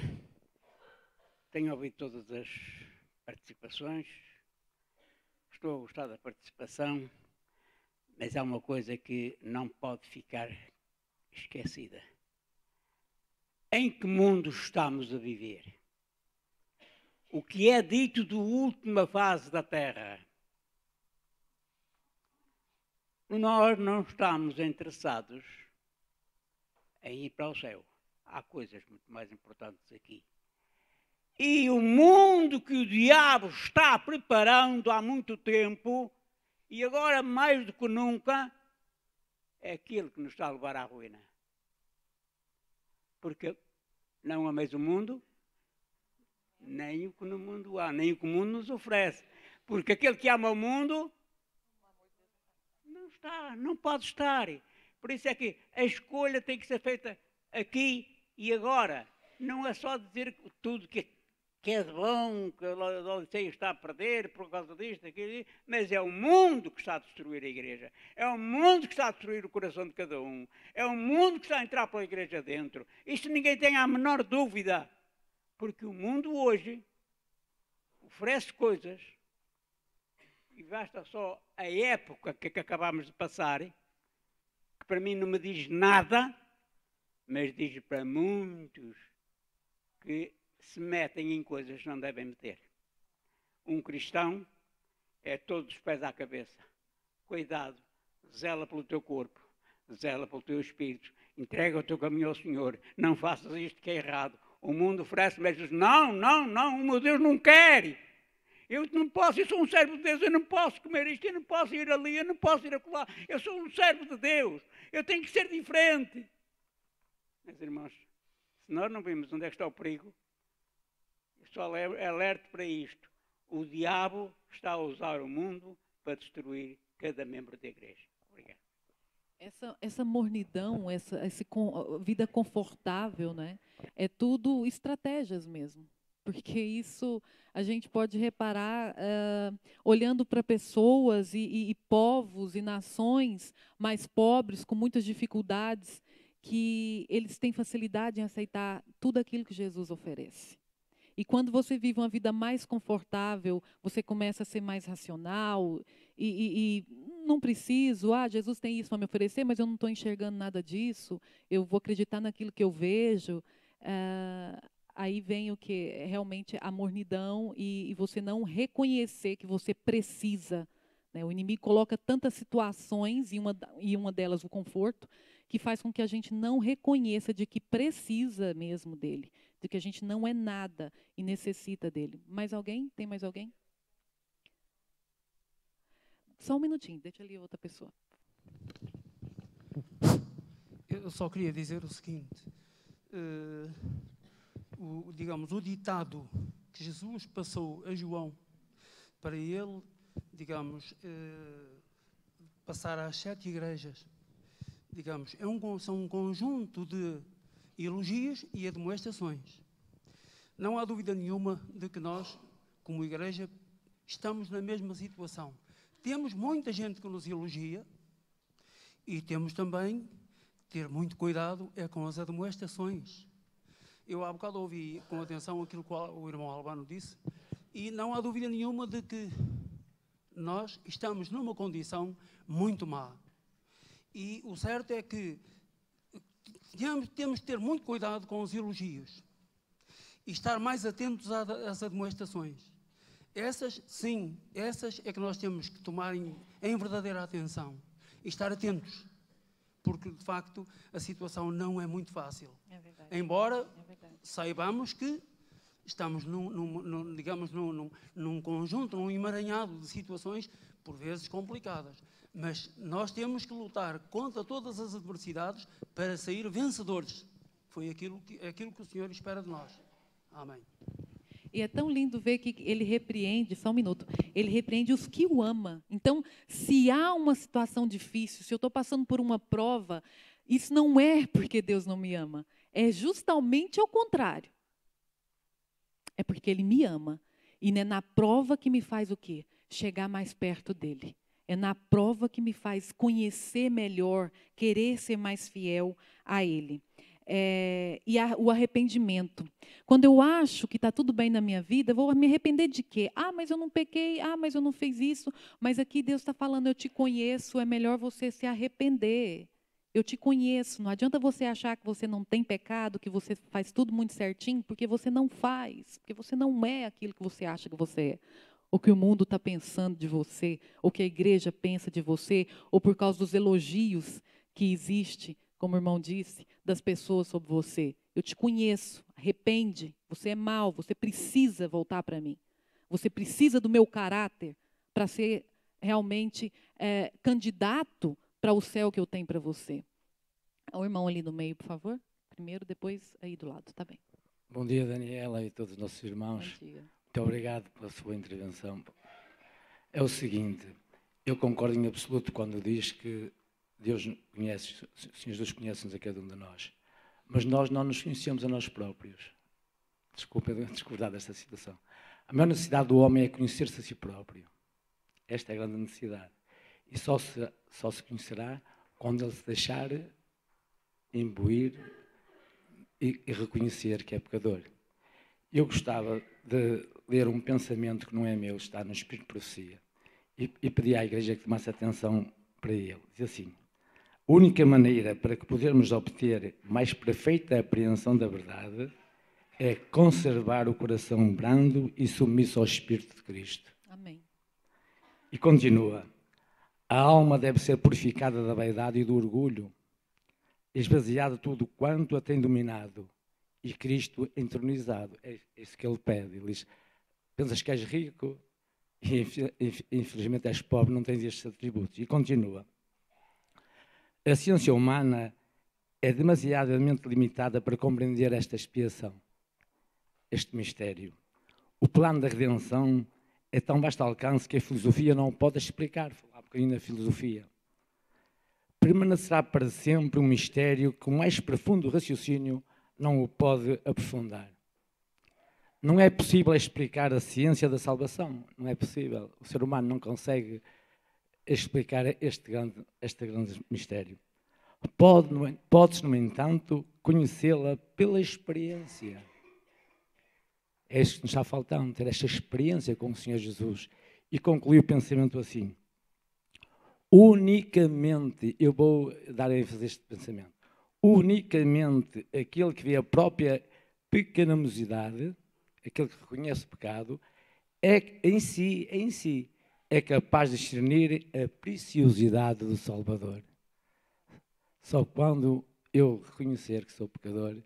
S8: Tenho ouvido todas as participações. Estou a gostar da participação, mas há uma coisa que não pode ficar esquecida. Em que mundo estamos a viver? O que é dito da última fase da Terra? Nós não estamos interessados em ir para o céu. Há coisas muito mais importantes aqui. E o mundo que o diabo está preparando há muito tempo, e agora mais do que nunca, é aquilo que nos está a levar à ruína. Porque não ameis o mundo, nem o que no mundo há, nem o que o mundo nos oferece. Porque aquele que ama o mundo não está, não pode estar. Por isso é que a escolha tem que ser feita aqui e agora. Não é só dizer tudo que é de bom, que o Odisseia está a perder por causa disto, aquilo, mas é o mundo que está a destruir a igreja. É o mundo que está a destruir o coração de cada um. É o mundo que está a entrar pela igreja dentro. Isto ninguém tem a menor dúvida. Porque o mundo hoje oferece coisas, e basta só a época que acabamos de passar, que para mim não me diz nada, mas diz para muitos que se metem em coisas que não devem meter. Um cristão é todos os pés à cabeça. Cuidado, zela pelo teu corpo, zela pelo teu espírito, entrega o teu caminho ao Senhor, não faças isto que é errado. O mundo oferece, mas diz, não, o meu Deus não quer. Eu não posso, eu sou um servo de Deus, eu não posso comer isto, eu não posso ir ali, eu não posso ir acolá. Eu sou um servo de Deus, eu tenho que ser diferente. Meus irmãos, se nós não vimos onde é que está o perigo, eu só alerto para isto. O diabo está a usar o mundo para destruir cada membro da igreja. Obrigado.
S5: Essa mornidão, essa vida confortável, né? É tudo estratégias mesmo. Porque isso a gente pode reparar olhando para pessoas e povos e nações mais pobres, com muitas dificuldades, que eles têm facilidade em aceitar tudo aquilo que Jesus oferece. E quando você vive uma vida mais confortável, você começa a ser mais racional e não preciso, Jesus tem isso para me oferecer, mas eu não estou enxergando nada disso, eu vou acreditar naquilo que eu vejo. Aí vem o que? Realmente a mornidão e você não reconhecer que você precisa. Né? O inimigo coloca tantas situações, e uma delas o conforto, que faz com que a gente não reconheça de que precisa mesmo dele, de que a gente não é nada e necessita dele. Mais alguém? Tem mais alguém? Só um minutinho, deixa ali outra pessoa.
S9: Eu só queria dizer o seguinte, digamos, o ditado que Jesus passou a João, para ele, digamos, passar às 7 igrejas, digamos, são um conjunto de elogios e admoestações. Não há dúvida nenhuma de que nós, como igreja, estamos na mesma situação. Temos muita gente que nos elogia e temos também ter muito cuidado com as admoestações. Eu há bocado ouvi com atenção aquilo que o irmão Albano disse e não há dúvida nenhuma de que nós estamos numa condição muito má. E o certo é que temos de ter muito cuidado com os elogios e estar mais atentos às admoestações. Essas, sim, essas é que nós temos que tomar em verdadeira atenção e estar atentos, porque, de facto, a situação não é muito fácil.
S5: É verdade.
S9: Embora saibamos que estamos digamos, num conjunto, num emaranhado de situações, por vezes complicadas. Mas nós temos que lutar contra todas as adversidades para sair vencedores. Foi aquilo que o Senhor espera de nós. Amém.
S5: E é tão lindo ver que ele repreende, só um minuto, ele repreende os que o amam. Então, se há uma situação difícil, se eu estou passando por uma prova, isso não é porque Deus não me ama. É justamente ao contrário. É porque Ele me ama. E é na prova que me faz o quê? Chegar mais perto dEle. É na prova que me faz conhecer melhor, querer ser mais fiel a Ele. O arrependimento. Quando eu acho que está tudo bem na minha vida, eu vou me arrepender de quê? Ah, mas eu não pequei, mas eu não fiz isso. Mas aqui Deus está falando, eu te conheço, é melhor você se arrepender. Eu te conheço, não adianta você achar que você não tem pecado, que você faz tudo muito certinho, porque você não faz, porque você não é aquilo que você acha que você é. O que o mundo está pensando de você, ou que a igreja pensa de você, ou por causa dos elogios que existe, como o irmão disse, das pessoas sobre você. Eu te conheço, arrepende, você é mau, você precisa voltar para mim. Você precisa do meu caráter para ser realmente candidato para o céu que eu tenho para você. O irmão ali no meio, por favor. Primeiro, depois aí do lado, tá bem.
S10: Bom dia, Daniela e todos os nossos irmãos.
S5: Bom dia.
S10: Muito obrigado pela sua intervenção. É o seguinte, eu concordo em absoluto quando diz que Deus conhece, o Senhor Jesus conhece-nos a cada um de nós. Mas nós não nos conhecemos a nós próprios. Desculpa discordar desta situação. A maior necessidade do homem é conhecer-se a si próprio. Esta é a grande necessidade. E só se conhecerá quando ele se deixar imbuir e reconhecer que é pecador. Eu gostava de ler um pensamento que não é meu, está no Espírito de Profecia, e pedi à igreja que tomasse atenção para ele. Diz assim: a única maneira para que podermos obter mais perfeita apreensão da verdade é conservar o coração brando e submisso ao Espírito de Cristo.
S5: Amém.
S10: E continua: a alma deve ser purificada da vaidade e do orgulho, esvaziado tudo quanto a tem dominado, e Cristo entronizado. É isso que ele pede. Ele diz: pensas que és rico e infelizmente és pobre, não tens estes atributos. E continua: a ciência humana é demasiadamente limitada para compreender esta expiação, este mistério. O plano da redenção é tão vasto alcance que a filosofia não o pode explicar. Vou falar um bocadinho da filosofia. Permanecerá para sempre um mistério que o mais profundo raciocínio não o pode aprofundar. Não é possível explicar a ciência da salvação. Não é possível. O ser humano não consegue explicar este grande mistério. Pode-se, no entanto, conhecê-la pela experiência. É isso que nos está faltando, ter esta experiência com o Senhor Jesus. E concluir o pensamento assim: unicamente, eu vou dar a ênfase a este pensamento, unicamente aquele que vê a própria pecaminosidade, aquele que reconhece o pecado, em si, é capaz de discernir a preciosidade do Salvador. Só quando eu reconhecer que sou pecador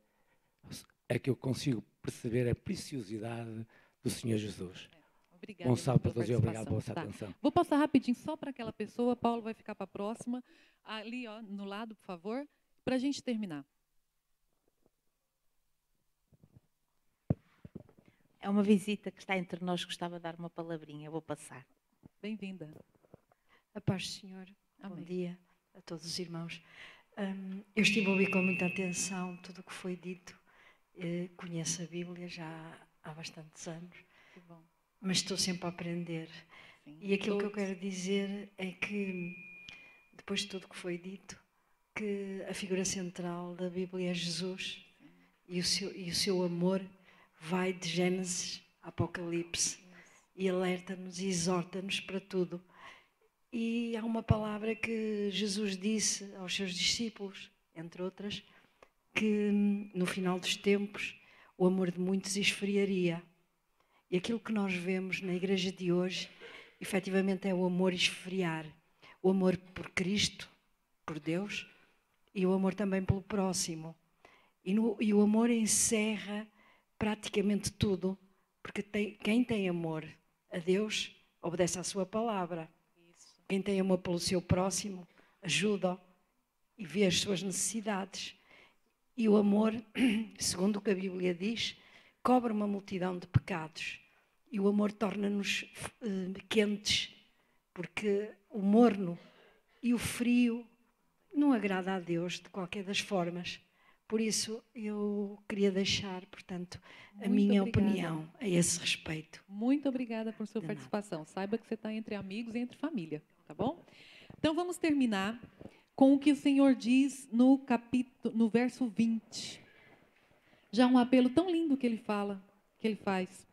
S10: é que eu consigo perceber a preciosidade do Senhor Jesus.
S5: Obrigada.
S10: Bom sábado para todos e obrigado pela vossa atenção.
S5: Vou passar rapidinho só para aquela pessoa, Paulo vai ficar para a próxima. Ali, ó, no lado, por favor, para a gente terminar.
S11: É uma visita que está entre nós, gostava de dar uma palavrinha, vou passar.
S5: Bem-vinda.
S12: A paz do Senhor.
S5: Amém.
S12: Bom dia a todos os irmãos. Eu estive a ouvir com muita atenção tudo o que foi dito. Conheço a Bíblia já há bastantes anos,
S5: Que bom.
S12: mas estou sempre a aprender.
S5: Sim.
S12: E aquilo que eu
S5: Todos.
S12: quero dizer é que, depois de tudo o que foi dito, que a figura central da Bíblia é Jesus e o seu amor vai de Gênesis a Apocalipse e alerta-nos e exorta-nos para tudo. E há uma palavra que Jesus disse aos seus discípulos, entre outras, que no final dos tempos o amor de muitos esfriaria. E aquilo que nós vemos na igreja de hoje, efetivamente, é o amor esfriar. O amor por Cristo, por Deus, e o amor também pelo próximo. E o amor encerra praticamente tudo, porque quem tem amor a Deus obedece à sua palavra. Quem tem amor pelo seu próximo ajuda e vê as suas necessidades. E o amor, segundo o que a Bíblia diz, cobre uma multidão de pecados. E o amor torna-nos quentes, porque o morno e o frio não agrada a Deus de qualquer das formas. Por isso, eu queria deixar, portanto, a minha opinião a esse respeito.
S5: Muito obrigada por sua participação. Saiba que você está entre amigos e entre família, tá bom? Então, vamos terminar com o que o Senhor diz no verso 20. Já um apelo tão lindo que ele fala, que ele faz.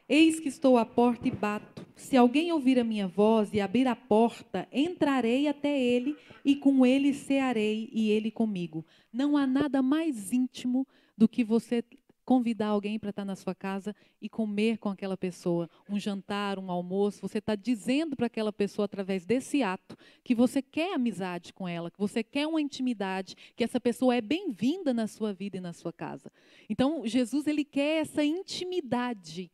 S5: Eis que estou à porta e bato. Se alguém ouvir a minha voz e abrir a porta, entrarei até ele e com ele cearei e ele comigo. Não há nada mais íntimo do que você convidar alguém para estar na sua casa e comer com aquela pessoa, um jantar, um almoço. Você está dizendo para aquela pessoa, através desse ato, que você quer amizade com ela, que você quer uma intimidade, que essa pessoa é bem-vinda na sua vida e na sua casa. Então, Jesus, ele quer essa intimidade.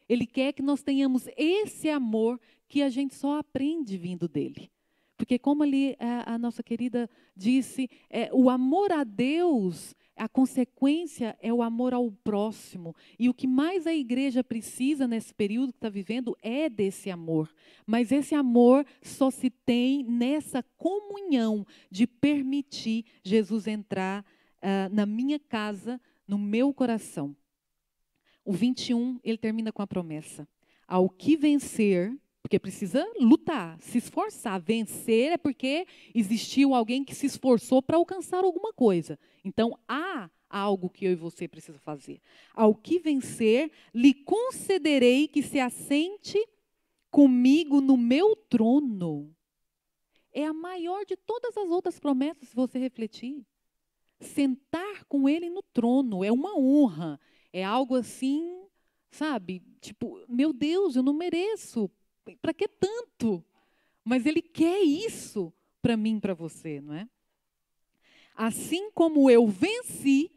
S5: Ele quer que nós tenhamos esse amor que a gente só aprende vindo dele. Porque como ali a nossa querida disse, o amor a Deus, a consequência é o amor ao próximo. E o que mais a igreja precisa nesse período que está vivendo é desse amor. Mas esse amor só se tem nessa comunhão de permitir Jesus entrar na minha casa, no meu coração. O 21, ele termina com a promessa. Ao que vencer, porque precisa lutar, se esforçar. Vencer é porque existiu alguém que se esforçou para alcançar alguma coisa. Então, há algo que eu e você precisamos fazer. Ao que vencer, lhe concederei que se assente comigo no meu trono. É a maior de todas as outras promessas, se você refletir. Sentar com ele no trono é uma honra. É algo assim, sabe? Tipo, meu Deus, eu não mereço. Para que tanto? Mas ele quer isso para mim e para você, não é? Assim como eu venci,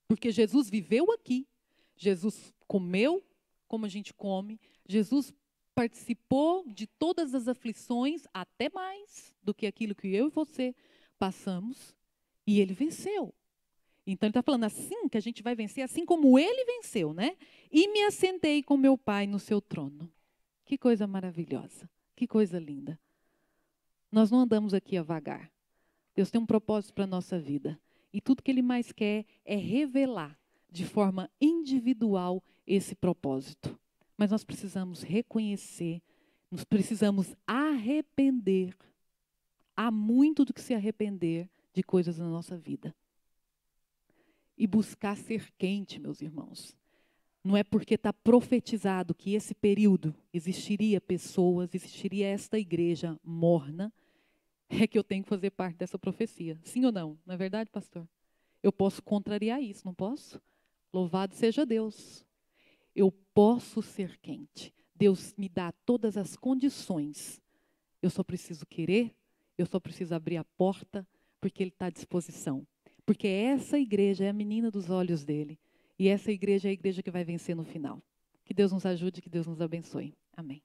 S5: porque Jesus viveu aqui, Jesus comeu como a gente come, Jesus participou de todas as aflições, até mais do que aquilo que eu e você passamos, e ele venceu. Então, ele está falando assim que a gente vai vencer, assim como ele venceu, né? E me assentei com meu Pai no seu trono. Que coisa maravilhosa, que coisa linda. Nós não andamos aqui a vagar. Deus tem um propósito para a nossa vida. E tudo que ele mais quer é revelar de forma individual esse propósito. Mas nós precisamos reconhecer, nós precisamos arrepender. Há muito do que se arrepender de coisas na nossa vida. E buscar ser quente, meus irmãos. Não é porque está profetizado que esse período existiria pessoas, existiria esta igreja morna, é que eu tenho que fazer parte dessa profecia. Sim ou não? Não é verdade, pastor? Eu posso contrariar isso, não posso? Louvado seja Deus. Eu posso ser quente. Deus me dá todas as condições. Eu só preciso querer, eu só preciso abrir a porta, porque Ele está à disposição. Porque essa igreja é a menina dos olhos dele. E essa igreja é a igreja que vai vencer no final. Que Deus nos ajude, que Deus nos abençoe. Amém.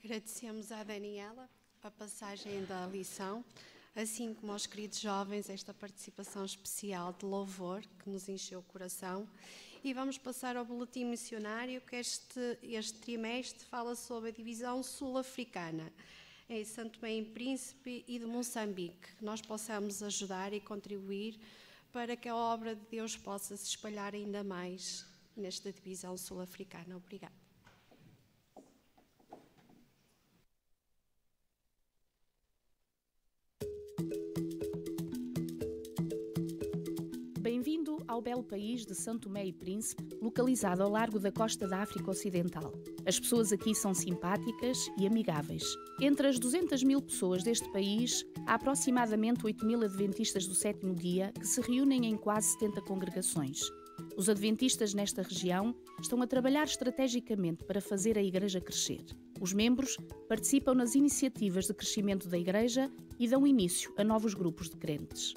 S3: Agradecemos à Daniela a passagem da lição, assim como aos queridos jovens esta participação especial de louvor que nos encheu o coração. E vamos passar ao boletim missionário, que este trimestre fala sobre a divisão sul-africana em Santo Tomé e Príncipe e de Moçambique, que nós possamos ajudar e contribuir para que a obra de Deus possa se espalhar ainda mais nesta divisão sul-africana. Obrigada.
S13: Bem-vindo ao belo país de Santo Tomé e Príncipe, localizado ao largo da costa da África Ocidental. As pessoas aqui são simpáticas e amigáveis. Entre as 200.000 pessoas deste país, há aproximadamente 8.000 adventistas do sétimo dia que se reúnem em quase 70 congregações. Os adventistas nesta região estão a trabalhar estrategicamente para fazer a igreja crescer. Os membros participam nas iniciativas de crescimento da igreja e dão início a novos grupos de crentes.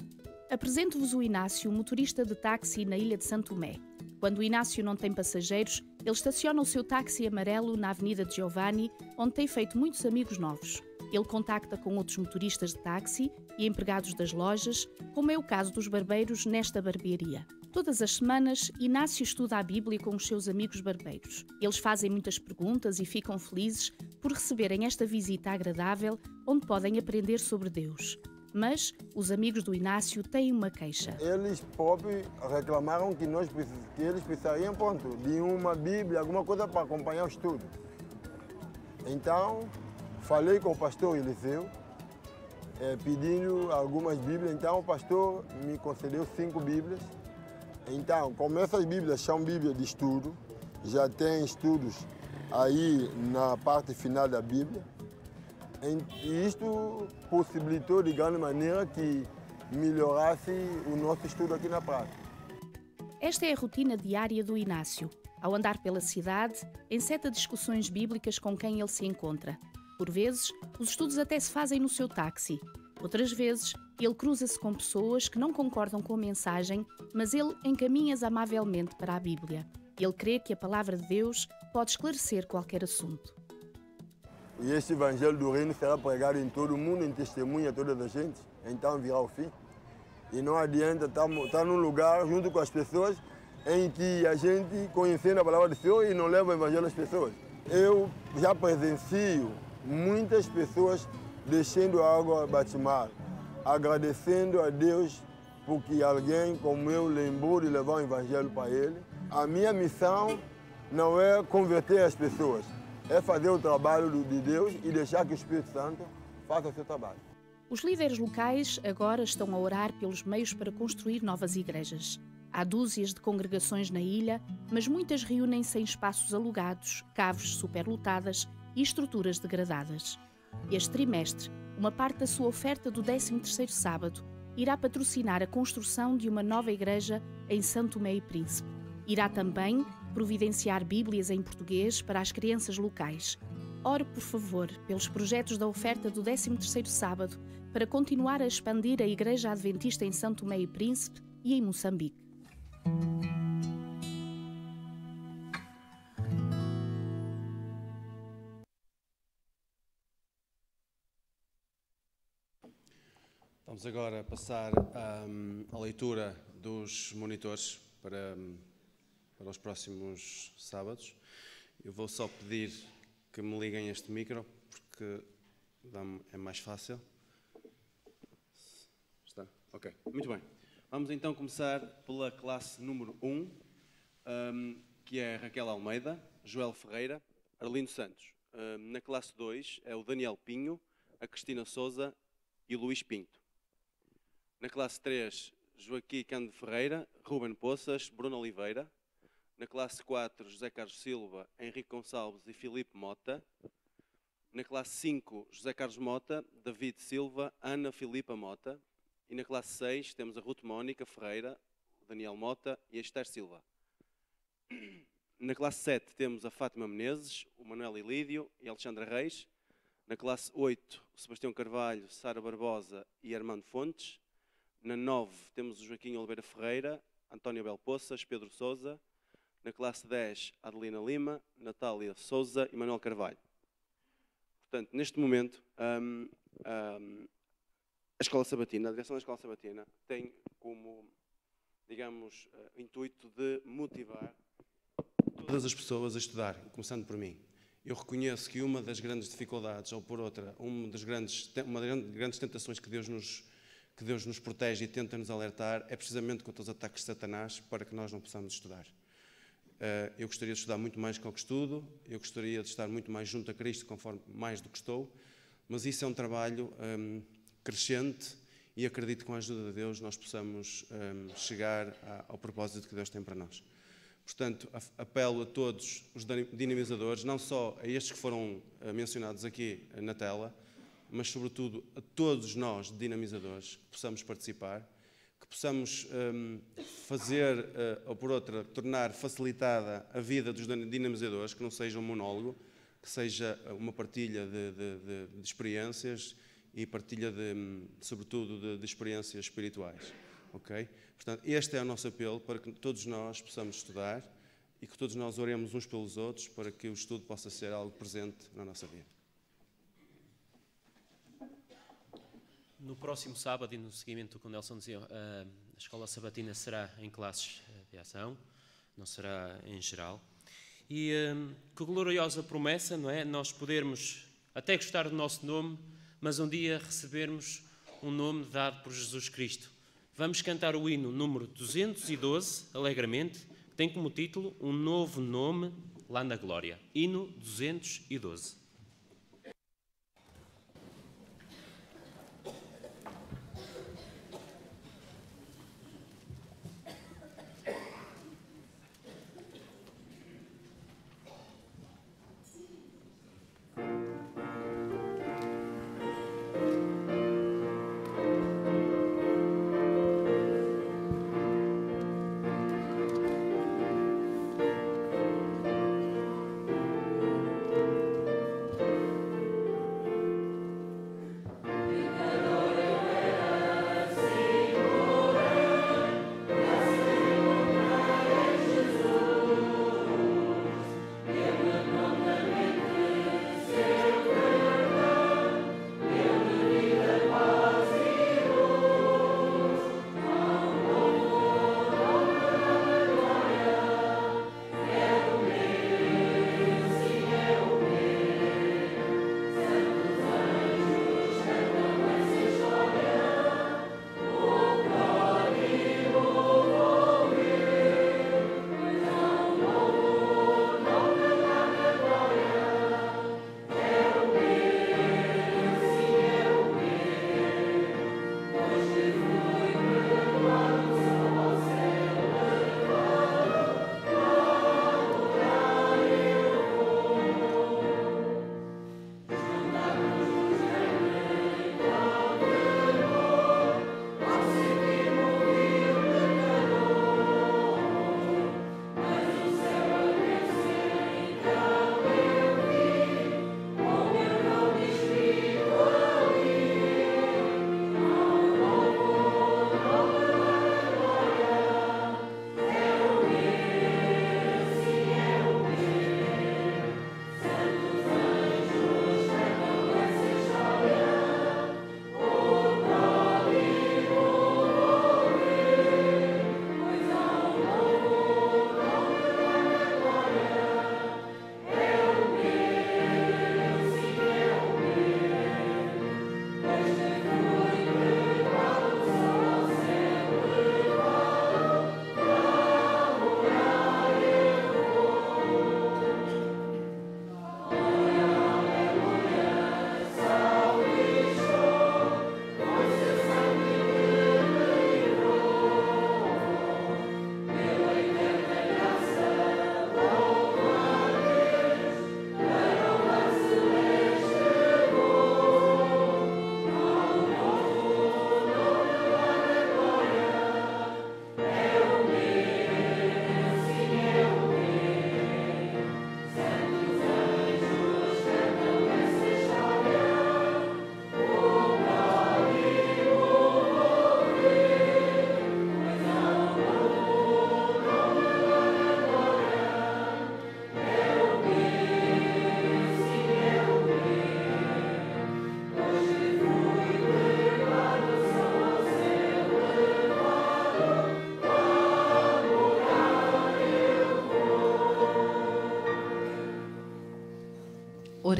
S13: Apresento-vos o Inácio, motorista de táxi na ilha de Santo Tomé. Quando o Inácio não tem passageiros, ele estaciona o seu táxi amarelo na Avenida de Giovanni, onde tem feito muitos amigos novos. Ele contacta com outros motoristas de táxi e empregados das lojas, como é o caso dos barbeiros nesta barbearia. Todas as semanas, Inácio estuda a Bíblia com os seus amigos barbeiros. Eles fazem muitas perguntas e ficam felizes por receberem esta visita agradável, onde podem aprender sobre Deus. Mas os amigos do Inácio têm uma queixa.
S14: Eles próprios reclamaram que eles precisariam, de uma Bíblia, alguma coisa para acompanhar o estudo. Então, falei com o pastor Eliseu, pedindo algumas Bíblias. Então, o pastor me concedeu 5 Bíblias. Então, como essas Bíblias são Bíblias de estudo, já tem estudos aí na parte final da Bíblia. E isto possibilitou de grande maneira que melhorasse o nosso estudo aqui na prática.
S13: Esta é a rotina diária do Inácio. Ao andar pela cidade, enceta discussões bíblicas com quem ele se encontra. Por vezes, os estudos até se fazem no seu táxi. Outras vezes, ele cruza-se com pessoas que não concordam com a mensagem, mas ele encaminha-as amavelmente para a Bíblia. Ele crê que a palavra de Deus pode esclarecer qualquer assunto.
S14: E este evangelho do reino será pregado em todo o mundo, em testemunha a toda a gente, então virá o fim. E não adianta estar num lugar junto com as pessoas em que a gente conhecendo a palavra do Senhor e não leva o evangelho às pessoas. Eu já presencio muitas pessoas descendo a água batimar, agradecendo a Deus porque alguém como eu lembrou de levar o evangelho para ele. A minha missão não é converter as pessoas, é fazer o trabalho de Deus e deixar que o Espírito Santo faça o seu trabalho.
S13: Os líderes locais agora estão a orar pelos meios para construir novas igrejas. Há dúzias de congregações na ilha, mas muitas reúnem-se em espaços alugados, caves superlotadas e estruturas degradadas. Este trimestre, uma parte da sua oferta do 13º sábado irá patrocinar a construção de uma nova igreja em São Tomé e Príncipe. Irá também providenciar Bíblias em português para as crianças locais. Ore, por favor, pelos projetos da oferta do 13º sábado para continuar a expandir a Igreja Adventista em São Tomé e Príncipe e em Moçambique.
S2: Vamos agora passar à leitura dos monitores para os próximos sábados. Eu vou só pedir que me liguem este micro, porque é mais fácil. Está? Ok, muito bem. Vamos então começar pela classe número 1, que é Raquel Almeida, Joel Ferreira, Arlindo Santos. Na classe 2 é o Daniel Pinho, a Cristina Souza e o Luís Pinto. Na classe 3, Joaquim Cândido Ferreira, Ruben Poças, Bruno Oliveira. Na classe 4, José Carlos Silva, Henrique Gonçalves e Filipe Mota. Na classe 5, José Carlos Mota, David Silva, Ana Filipa Mota. E na classe 6 temos a Ruth Mónica Ferreira, o Daniel Mota e a Esther Silva. Na classe 7 temos a Fátima Menezes, o Manuel Ilídio e a Alexandra Reis. Na classe 8, o Sebastião Carvalho, Sara Barbosa e Armando Fontes. Na 9 temos o Joaquim Oliveira Ferreira, António Bel Poças, Pedro Sousa. Na classe 10, Adelina Lima, Natália Sousa e Manuel Carvalho. Portanto, neste momento, a Escola Sabatina, a direção da Escola Sabatina, tem como, digamos, intuito de motivar todas as pessoas a estudar, começando por mim. Eu reconheço que uma das grandes dificuldades, ou por outra, uma das grandes tentações que Deus nos protege e tenta nos alertar, é precisamente contra os ataques de Satanás, para que nós não possamos estudar. Eu gostaria de estudar muito mais do que estudo, eu gostaria de estar muito mais junto a Cristo, conforme mais do que estou, mas isso é um trabalho crescente e acredito que com a ajuda de Deus nós possamos chegar ao propósito que Deus tem para nós. Portanto, apelo a todos os dinamizadores, não só a estes que foram mencionados aqui na tela, mas sobretudo a todos nós dinamizadores que possamos participar, que possamos fazer, ou por outra, tornar facilitada a vida dos dinamizadores, que não seja um monólogo, que seja uma partilha de experiências e partilha, sobretudo, de experiências espirituais. Okay? Portanto, este é o nosso apelo para que todos nós possamos estudar e que todos nós oremos uns pelos outros para que o estudo possa ser algo presente na nossa vida.
S4: No próximo sábado, e no seguimento do que o Nelson dizia, a Escola Sabatina será em classes de ação, não será em geral. E que gloriosa promessa, não é? Nós podermos até gostar do nosso nome, mas um dia recebermos um nome dado por Jesus Cristo. Vamos cantar o hino número 212, alegremente, que tem como título Um Novo Nome lá na Glória. Hino 212.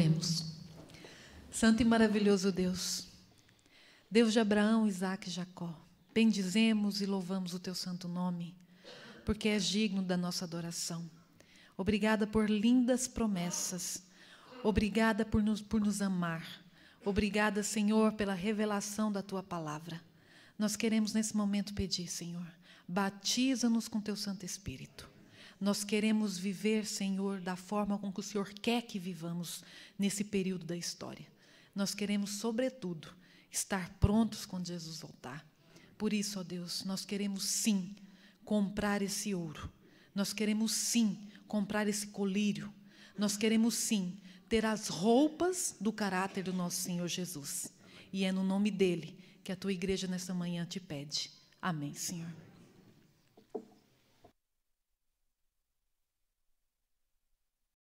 S5: Oremos. Santo e maravilhoso Deus, Deus de Abraão, Isaque e Jacó, bendizemos e louvamos o teu santo nome, porque és digno da nossa adoração. Obrigada por lindas promessas, obrigada por nos amar, obrigada, Senhor, pela revelação da tua palavra. Nós queremos nesse momento pedir, Senhor, batiza-nos com teu Santo Espírito. Nós queremos viver, Senhor, da forma com que o Senhor quer que vivamos nesse período da história. Nós queremos, sobretudo, estar prontos quando Jesus voltar. Por isso, ó Deus, nós queremos sim comprar esse ouro. Nós queremos sim comprar esse colírio. Nós queremos sim ter as roupas do caráter do nosso Senhor Jesus. E é no nome dele que a tua igreja nessa manhã te pede. Amém, Senhor.